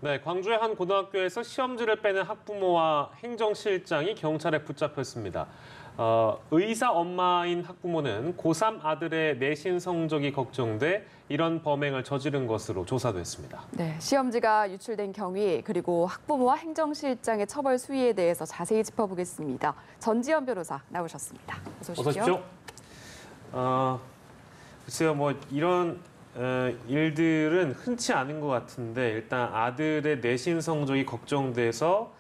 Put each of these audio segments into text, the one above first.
네, 광주의 한 고등학교에서 시험지를 빼는 학부모와 행정실장이 경찰에 붙잡혔습니다. 의사 엄마인 학부모는 고3 아들의 내신 성적이 걱정돼 이런 범행을 저지른 것으로 조사됐습니다. 네, 시험지가 유출된 경위 그리고 학부모와 행정실장의 처벌 수위에 대해서 자세히 짚어보겠습니다. 전지현 변호사 나오셨습니다. 어서 오십시오. 어서 오십시오. 글쎄요, 이런 일들은 흔치 않은 것 같은데 일단 아들의 내신 성적이 걱정돼서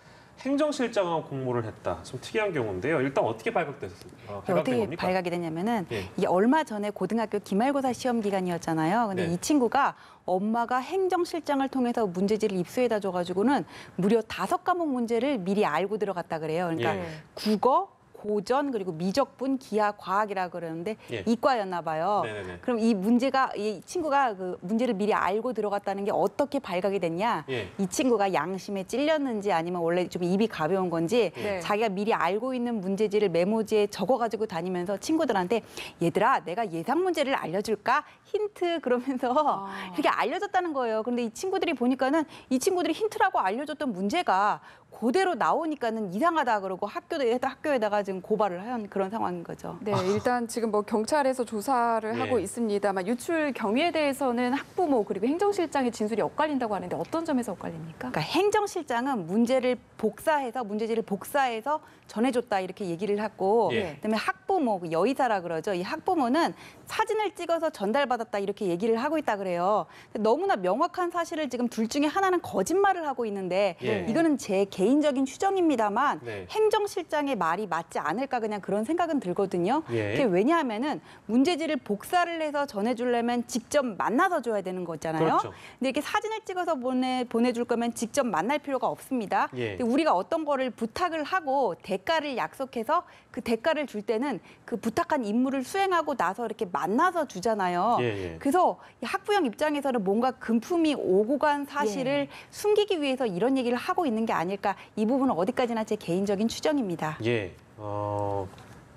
행정실장하고 공모를 했다. 좀 특이한 경우인데요. 일단 어떻게 발각됐습니까? 어떻게 발각이 됐냐면은 이게 얼마 전에 고등학교 기말고사 시험 기간이었잖아요. 근데 이 친구가 엄마가 행정실장을 통해서 문제지를 입수해다 줘가지고는 무려 5과목 문제를 미리 알고 들어갔다 그래요. 그러니까 국어, 고전 그리고 미적분, 기하, 과학이라 그러는데 이과였나 봐요. 네네네. 그럼 이 친구가 그 문제를 미리 알고 들어갔다는 게 어떻게 발각이 됐냐? 이 친구가 양심에 찔렸는지 아니면 원래 좀 입이 가벼운 건지 자기가 미리 알고 있는 문제지를 메모지에 적어가지고 다니면서 친구들한테 얘들아 내가 예상 문제를 알려줄까? 힌트 그러면서 이렇게 알려줬다는 거예요. 그런데 이 친구들이 보니까는 이 친구들이 힌트라고 알려줬던 문제가 그대로 나오니까는 이상하다 그러고 학교에다가 지금 고발을 한 그런 상황인 거죠. 네, 일단 지금 경찰에서 조사를 하고 있습니다만 유출 경위에 대해서는 학부모 그리고 행정실장의 진술이 엇갈린다고 하는데 어떤 점에서 엇갈립니까? 그러니까 행정실장은 문제지를 복사해서 전해줬다 이렇게 얘기를 하고 그다음에 학부모, 여의사라 그러죠. 이 학부모는 사진을 찍어서 전달받았다 이렇게 얘기를 하고 있다 그래요. 너무나 명확한 사실을 지금 둘 중에 하나는 거짓말을 하고 있는데 이거는 제 개인적인 추정입니다만 행정실장의 말이 맞지 않을까 그냥 그런 생각은 들거든요. 그게 왜냐하면은 문제지를 복사를 해서 전해주려면 직접 만나서 줘야 되는 거잖아요. 그렇죠. 근데 이렇게 사진을 찍어서 보내줄 거면 직접 만날 필요가 없습니다. 근데 우리가 어떤 거를 부탁을 하고 대가를 약속해서 그 대가를 줄 때는 그 부탁한 임무를 수행하고 나서 이렇게 만나서 주잖아요. 그래서 이 학부형 입장에서는 뭔가 금품이 오고 간 사실을 숨기기 위해서 이런 얘기를 하고 있는 게 아닐까. 이 부분은 어디까지나 제 개인적인 추정입니다.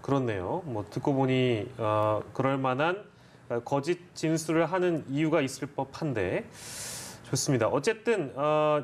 그렇네요. 듣고 보니 그럴 만한 거짓 진술을 하는 이유가 있을 법한데 좋습니다. 어쨌든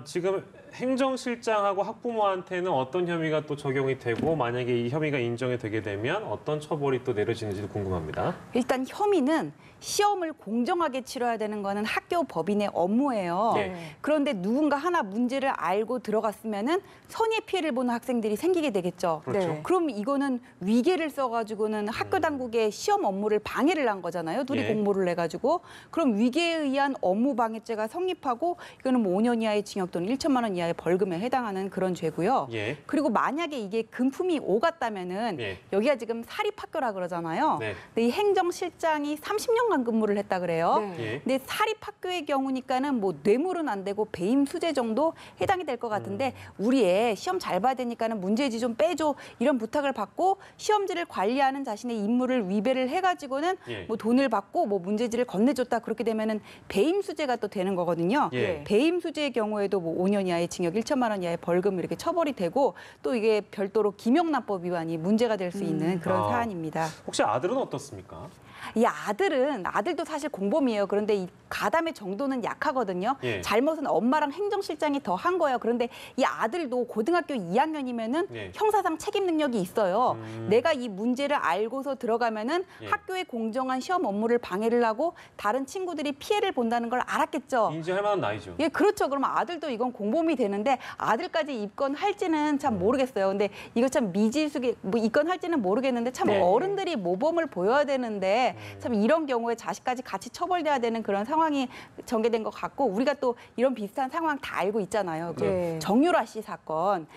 지금 행정실장하고 학부모한테는 어떤 혐의가 또 적용이 되고 만약에 이 혐의가 인정이 되게 되면 어떤 처벌이 또 내려지는지도 궁금합니다. 일단 혐의는 시험을 공정하게 치러야 되는 거는 학교 법인의 업무예요. 그런데 누군가 하나 문제를 알고 들어갔으면은 선의의 피해를 보는 학생들이 생기게 되겠죠. 그럼 이거는 위계를 써가지고는 학교 당국의 시험 업무를 방해를 한 거잖아요. 둘이 공모를 해가지고. 그럼 위계에 의한 업무 방해죄가 성립하고 이거는 5년 이하의 징역 또는 1천만 원 이하의 벌금에 해당하는 그런 죄고요. 그리고 만약에 이게 금품이 오갔다면은 여기가 지금 사립학교라 그러잖아요. 근데 이 행정실장이 30년간 근무를 했다 그래요. 근데 사립학교의 경우니까는 뇌물은 안 되고 배임 수재 정도 해당이 될 것 같은데 우리 애 시험 잘 봐야 되니까는 문제지 좀 빼줘 이런 부탁을 받고 시험지를 관리하는 자신의 임무를 위배를 해가지고는 돈을 받고 문제지를 건네줬다 그렇게 되면은 배임 수재가 또 되는 거거든요. 배임 수재의 경우에도 5년 이하의 징역 1천만 원 이하의 벌금 이렇게 처벌이 되고 또 이게 별도로 김영란법 위반이 문제가 될 수 있는 그런 사안입니다. 혹시 아들은 어떻습니까? 이 아들도 사실 공범이에요. 그런데 이 가담의 정도는 약하거든요. 잘못은 엄마랑 행정실장이 더 한 거예요. 그런데 이 아들도 고등학교 2학년이면은 형사상 책임 능력이 있어요. 내가 이 문제를 알고서 들어가면은 학교의 공정한 시험 업무를 방해를 하고 다른 친구들이 피해를 본다는 걸 알았겠죠. 인지할 만한 나이죠. 그렇죠. 그러면 아들도 이건 공범이 되는데 아들까지 입건할지는 참 모르겠어요. 근데 이거 참 미지수기 입건할지는 모르겠는데 참 어른들이 모범을 보여야 되는데 참 이런 경우에 자식까지 같이 처벌돼야 되는 그런 상황이 전개된 것 같고 우리가 또 이런 비슷한 상황 다 알고 있잖아요. 정유라 씨 사건.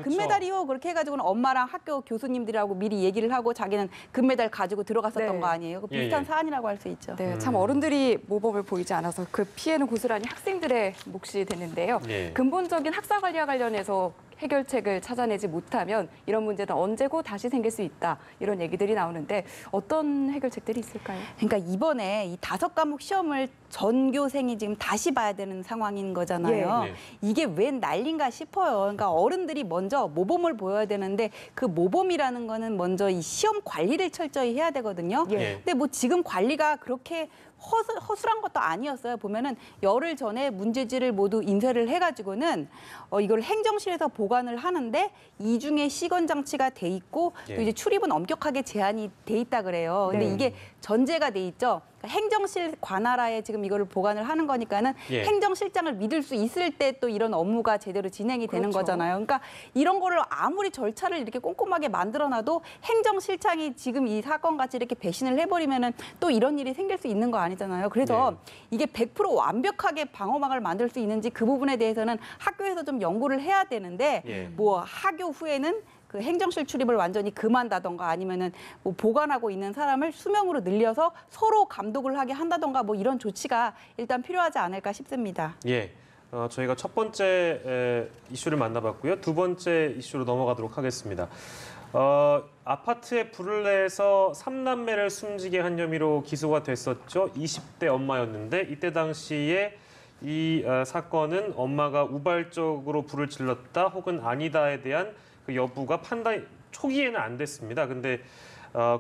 금메달이요. 그렇게 해가지고는 엄마랑 학교 교수님들하고 미리 얘기를 하고 자기는 금메달 가지고 들어갔었던 거 아니에요. 그 비슷한 사안이라고 할 수 있죠. 참 어른들이 모범을 보이지 않아서 그 피해는 고스란히 학생들의 몫이 되는데요. 근본적인 학사 관리와 관련해서 해결책을 찾아내지 못하면 이런 문제는 언제고 다시 생길 수 있다. 이런 얘기들이 나오는데 어떤 해결책들이 있을까요? 그러니까 이번에 이 5과목 시험을 전교생이 지금 다시 봐야 되는 상황인 거잖아요. 이게 웬 난리인가 싶어요. 그러니까 어른들이 먼저 모범을 보여야 되는데 그 모범이라는 거는 먼저 이 시험 관리를 철저히 해야 되거든요. 근데 지금 관리가 그렇게 허술한 것도 아니었어요. 보면은 열흘 전에 문제지를 모두 인쇄를 해가지고는 이걸 행정실에서 보관을 하는데 이중에 시건 장치가 돼 있고 또 이제 출입은 엄격하게 제한이 돼 있다 그래요. 근데 이게 전제가 돼 있죠. 그러니까 행정실 관할하에 지금 이거를 보관을 하는 거니까는 행정실장을 믿을 수 있을 때 또 이런 업무가 제대로 진행이 되는 거잖아요. 그러니까 이런 거를 아무리 절차를 이렇게 꼼꼼하게 만들어놔도 행정실장이 지금 이 사건 같이 이렇게 배신을 해버리면은 또 이런 일이 생길 수 있는 거 아니잖아요. 그래서 이게 100% 완벽하게 방어막을 만들 수 있는지 그 부분에 대해서는 학교에서 좀 연구를 해야 되는데 뭐 하교 후에는 그 행정실 출입을 완전히 금한다던가 아니면은 뭐 보관하고 있는 사람을 수명으로 늘려서 서로 감독을 하게 한다던가 뭐 이런 조치가 일단 필요하지 않을까 싶습니다. 예. 저희가 첫 번째 이슈를 만나봤고요. 두 번째 이슈로 넘어가도록 하겠습니다. 아파트에 불을 내서 3남매를 숨지게 한 혐의로 기소가 됐었죠. 20대 엄마였는데 이때 당시에 이 사건은 엄마가 우발적으로 불을 질렀다 혹은 아니다에 대한 그 여부가 판단이 초기에는 안 됐습니다. 근데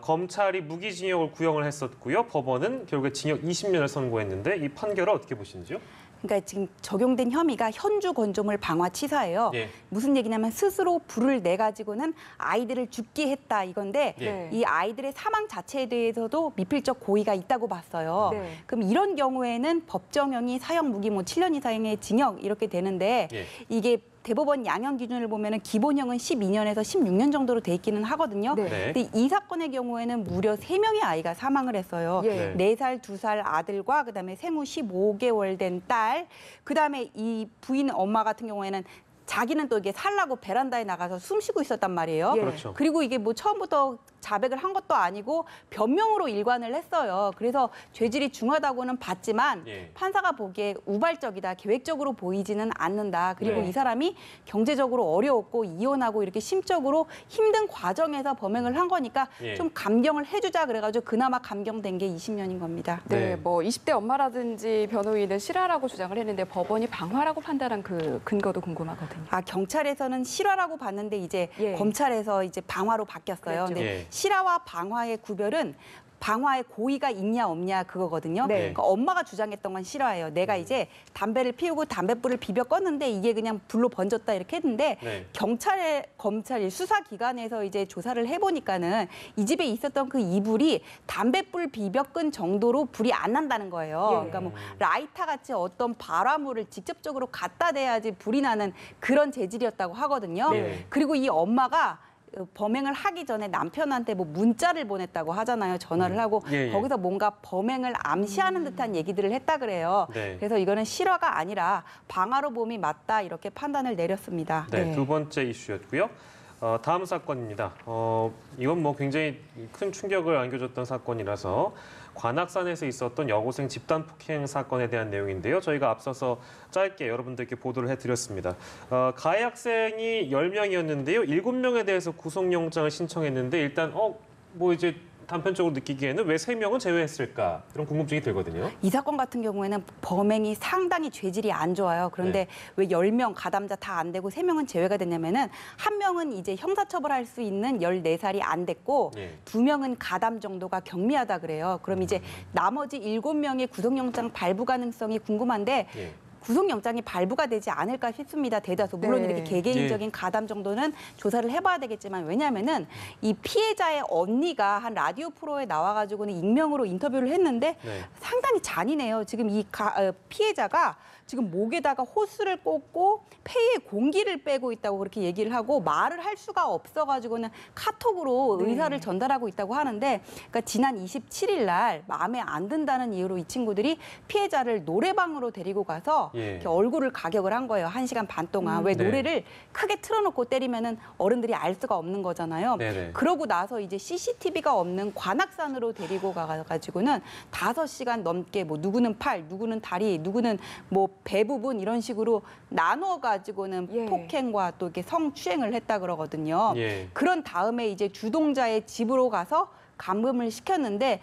검찰이 무기징역을 구형을 했었고요. 법원은 결국에 징역 20년을 선고했는데 이 판결을 어떻게 보시는지요? 그러니까 지금 적용된 혐의가 현주 건조물 방화치사예요. 무슨 얘기냐면 스스로 불을 내 가지고는 아이들을 죽게 했다 이건데 이 아이들의 사망 자체에 대해서도 미필적 고의가 있다고 봤어요. 그럼 이런 경우에는 법정형이 사형 무기 뭐 7년 이상의 징역 이렇게 되는데 이게 대법원 양형 기준을 보면은 기본형은 12년에서 16년 정도로 돼 있기는 하거든요. 근데 이 사건의 경우에는 무려 3명의 아이가 사망을 했어요. 4살, 2살 아들과 그다음에 생후 15개월 된 딸, 그다음에 이 부인 엄마 같은 경우에는 자기는 또 이게 살라고 베란다에 나가서 숨 쉬고 있었단 말이에요. 그렇죠. 그리고 이게 뭐 처음부터 자백을 한 것도 아니고 변명으로 일관을 했어요. 그래서 죄질이 중하다고는 봤지만 판사가 보기에 우발적이다, 계획적으로 보이지는 않는다. 그리고 이 사람이 경제적으로 어려웠고 이혼하고 이렇게 심적으로 힘든 과정에서 범행을 한 거니까 좀 감경을 해주자 그래가지고 그나마 감경된 게 20년인 겁니다. 네, 뭐 20대 엄마라든지 변호인은 실화라고 주장을 했는데 법원이 방화라고 판단한 그 근거도 궁금하거든요. 경찰에서는 실화라고 봤는데 이제 검찰에서 이제 방화로 바뀌었어요. 근데 실화와 방화의 구별은 방화의 고의가 있냐 없냐 그거거든요. 그러니까 엄마가 주장했던 건 실화예요. 내가 이제 담배를 피우고 담뱃불을 비벼 껐는데 이게 그냥 불로 번졌다 이렇게 했는데 검찰 수사기관에서 이제 조사를 해보니까는 이 집에 있었던 그 이불이 담뱃불 비벼 끈 정도로 불이 안 난다는 거예요. 그러니까 뭐 라이터 같이 어떤 발화물을 직접적으로 갖다 대야지 불이 나는 그런 재질이었다고 하거든요. 그리고 이 엄마가 범행을 하기 전에 남편한테 뭐 문자를 보냈다고 하잖아요. 전화를 하고 거기서 뭔가 범행을 암시하는 듯한 얘기들을 했다 그래요. 그래서 이거는 실화가 아니라 방화로 봄이 맞다 이렇게 판단을 내렸습니다. 두 번째 이슈였고요. 다음 사건입니다. 이건 뭐 굉장히 큰 충격을 안겨줬던 사건이라서 관악산에서 있었던 여고생 집단 폭행 사건에 대한 내용인데요. 저희가 앞서서 짧게 여러분들께 보도를 해드렸습니다. 가해 학생이 10명이었는데요. 7명에 대해서 구속영장을 신청했는데 일단 뭐 이제 단편적으로 느끼기에는 왜 3명은 제외했을까 이런 궁금증이 들거든요. 이 사건 같은 경우에는 범행이 상당히 죄질이 안 좋아요. 그런데 왜 10명 가담자 다 안 되고 3명은 제외가 됐냐면은 한 명은 이제 형사처벌할 수 있는 14살이 안 됐고 2명은 가담 정도가 경미하다 그래요. 그럼 이제 나머지 7명의 구속영장 발부 가능성이 궁금한데 구속영장이 발부가 되지 않을까 싶습니다. 대다수. 물론 이렇게 개개인적인 가담 정도는 조사를 해봐야 되겠지만 왜냐하면은 이 피해자의 언니가 한 라디오 프로에 나와가지고는 익명으로 인터뷰를 했는데 상당히 잔인해요. 지금 이 피해자가 지금 목에다가 호스를 꽂고 폐에 공기를 빼고 있다고 그렇게 얘기를 하고 말을 할 수가 없어가지고는 카톡으로 의사를 전달하고 있다고 하는데 그러니까 지난 27일 날 마음에 안 든다는 이유로 이 친구들이 피해자를 노래방으로 데리고 가서 이렇게 얼굴을 가격을 한 거예요. 1시간 반 동안. 왜 노래를 크게 틀어놓고 때리면은 어른들이 알 수가 없는 거잖아요. 그러고 나서 이제 CCTV가 없는 관악산으로 데리고 가가지고는 5시간 넘게 뭐 누구는 팔, 누구는 다리, 누구는 뭐 배 부분 이런 식으로 나눠가지고는 폭행과 또 이렇게 성추행을 했다 그러거든요. 그런 다음에 이제 주동자의 집으로 가서 감금을 시켰는데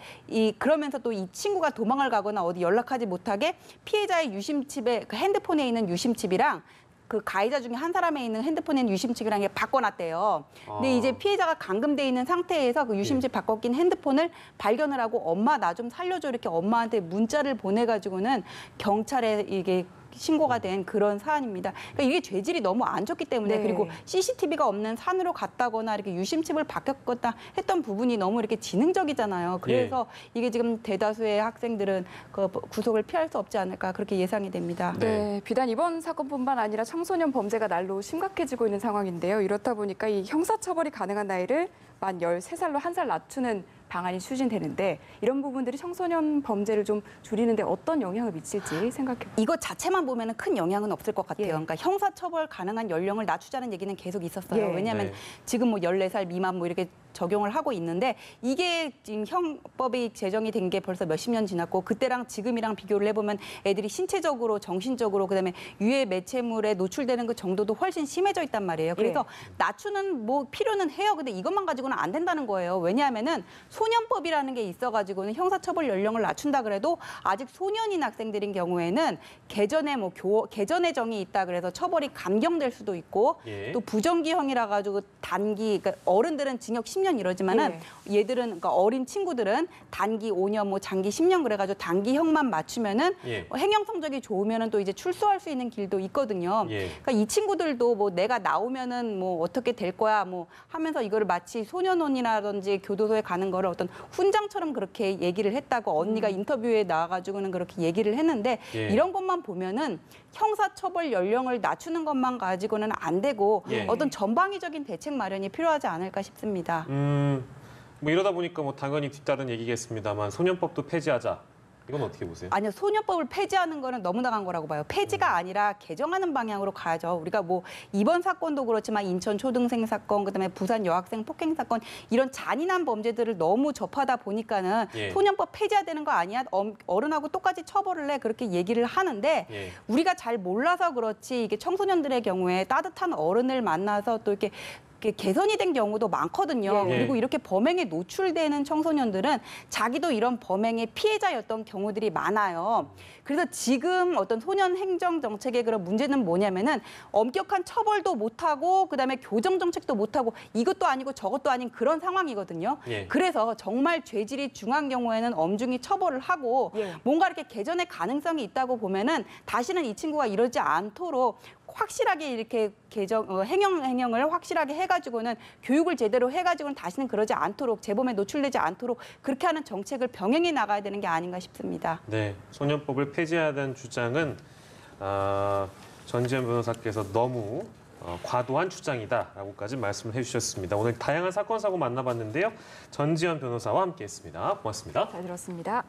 그러면서 또 이 친구가 도망을 가거나 어디 연락하지 못하게 피해자의 유심칩에 그 핸드폰에 있는 유심칩이랑 그 가해자 중에 한 사람에 있는 핸드폰에 있는 유심칩이라는 게 바꿔놨대요. 근데 이제 피해자가 감금돼 있는 상태에서 그 유심칩 바꿔 낀 핸드폰을 발견을 하고 엄마 나 좀 살려줘 이렇게 엄마한테 문자를 보내가지고는 경찰에 이게 신고가 된 그런 사안입니다. 그러니까 이게 죄질이 너무 안 좋기 때문에 네. 그리고 CCTV가 없는 산으로 갔다거나 이렇게 유심칩을 바꿨거나 했던 부분이 너무 이렇게 지능적이잖아요. 그래서 이게 지금 대다수의 학생들은 그 구속을 피할 수 없지 않을까 그렇게 예상이 됩니다. 네, 비단 이번 사건뿐만 아니라 청소년 범죄가 날로 심각해지고 있는 상황인데요. 이렇다 보니까 이 형사처벌이 가능한 나이를 만 13살로 1살 낮추는 방안이 추진되는데 이런 부분들이 청소년 범죄를 좀 줄이는데 어떤 영향을 미칠지 생각해보세요. 이거 자체만 보면 큰 영향은 없을 것 같아요. 예. 그러니까 형사처벌 가능한 연령을 낮추자는 얘기는 계속 있었어요. 예. 왜냐하면 네. 지금 뭐 14살 미만 뭐 이렇게 적용을 하고 있는데 이게 지금 형법이 제정이 된 게 벌써 몇십 년 지났고 그때랑 지금이랑 비교를 해보면 애들이 신체적으로 정신적으로 그다음에 유해 매체물에 노출되는 그 정도도 훨씬 심해져 있단 말이에요. 그래서 낮추는 뭐 필요는 해요. 근데 이것만 가지고는 안 된다는 거예요. 왜냐하면은 소년법이라는 게 있어가지고는 형사처벌 연령을 낮춘다 그래도 아직 소년인 학생들인 경우에는 개전에 뭐 개전의 정이 있다 그래서 처벌이 감경될 수도 있고 예. 또 부정기형이라 가지고 단기 그러니까 어른들은 징역 10년 이러지만은 얘들은 그러니까 어린 친구들은 단기 5년 뭐 장기 10년 그래가지고 단기형만 맞추면은 행형 성적이 좋으면은 또 이제 출소할 수 있는 길도 있거든요. 그러니까 이 친구들도 뭐 내가 나오면은 뭐 어떻게 될 거야 뭐 하면서 이거를 마치 소년원이라든지 교도소에 가는 거를 어떤 훈장처럼 그렇게 얘기를 했다고 언니가 인터뷰에 나와가지고는 그렇게 얘기를 했는데 이런 것만 보면은 형사처벌 연령을 낮추는 것만 가지고는 안 되고 어떤 전방위적인 대책 마련이 필요하지 않을까 싶습니다. 뭐 이러다 보니까 뭐 당연히 뒤따른 얘기겠습니다만 소년법도 폐지하자. 이건 어떻게 보세요? 아니요, 소년법을 폐지하는 거는 너무 나간 거라고 봐요. 폐지가 아니라 개정하는 방향으로 가야죠. 우리가 뭐 이번 사건도 그렇지만 인천 초등생 사건, 그다음에 부산 여학생 폭행 사건 이런 잔인한 범죄들을 너무 접하다 보니까는 소년법 폐지해야 되는 거 아니야? 어른하고 똑같이 처벌을 해 그렇게 얘기를 하는데 우리가 잘 몰라서 그렇지 이게 청소년들의 경우에 따뜻한 어른을 만나서 또 이렇게 개선이 된 경우도 많거든요. 그리고 이렇게 범행에 노출되는 청소년들은 자기도 이런 범행의 피해자였던 경우들이 많아요. 그래서 지금 어떤 소년 행정 정책의 그런 문제는 뭐냐면은 엄격한 처벌도 못하고 그다음에 교정 정책도 못하고 이것도 아니고 저것도 아닌 그런 상황이거든요. 그래서 정말 죄질이 중한 경우에는 엄중히 처벌을 하고 뭔가 이렇게 개선의 가능성이 있다고 보면은 다시는 이 친구가 이러지 않도록 확실하게 이렇게 행형을 확실하게 해가지고는 교육을 제대로 해가지고는 다시는 그러지 않도록 재범에 노출되지 않도록 그렇게 하는 정책을 병행해 나가야 되는 게 아닌가 싶습니다. 네, 소년법을 폐지해야 되는 주장은 전지현 변호사께서 너무 과도한 주장이다라고까지 말씀을 해주셨습니다. 오늘 다양한 사건 사고 만나봤는데요. 전지현 변호사와 함께했습니다. 고맙습니다. 잘 들었습니다.